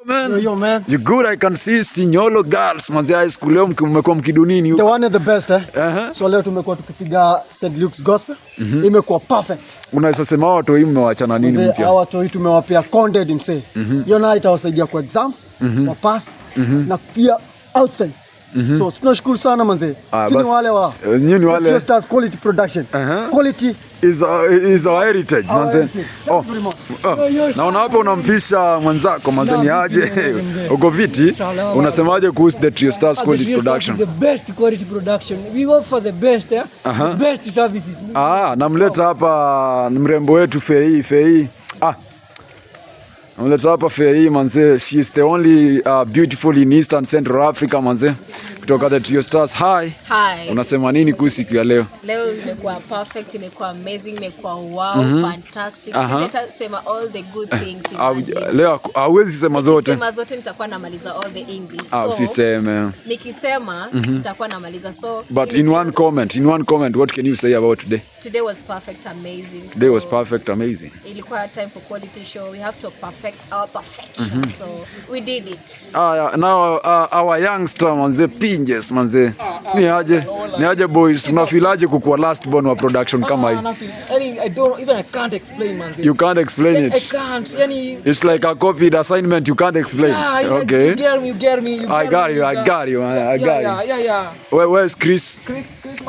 Man. Yo, man. You good? I can see Sinyolo girls manzi high school leo mmekuwa mkidunini The one and the best So leo tumekuwa tukipiga St. Luke's Gospel. Imekuwa perfect. Unaweza sema watu hii mmewachana nini mpya? Hawa watu hii tumewapia content mse. Hiyo na itawasaidia kwa exams, kwa pass na pia outside. So tunashukuru sana manze. Sisi wale wa nyinyi wale Trio Stars Quality Production. Quality is our heritage manze. Naona hapo unampisha mwenzako manze, ni aje? Uko viti? Unasemaje kuhusu the Trio Stars Quality Production? The best quality production. We go for the best, the best services. Namleta hapa mrembo wetu Fei. Namleta hapa Fei manze. She is the only beautiful in Eastern Central Africa manze. Kutoka the Trio Stars. Hi. Unasema nini kuhusu siku ya leo? Leo imekuwa perfect, imekuwa amazing, imekuwa wow, fantastic. Nitasema all the good things in leo hauwezi sema zote. Sema zote nitakuwa namaliza all the English. Usiseme. Nikisema nitakuwa namaliza. So but in one comment what can you say about today? Today was perfect, amazing. Today was perfect, amazing. Ilikuwa time for quality show. We have to perfect our perfection. So we did it. Now our youngster manze Pinjes manze. Ni aje boys, unafilaje kukuwa last born wa production kama hii? I can't explain manze. You can't explain it. I can't. It's like a copied assignment you can't explain. Yeah, okay. You get me. I got you. Yeah. Where's Chris? Chris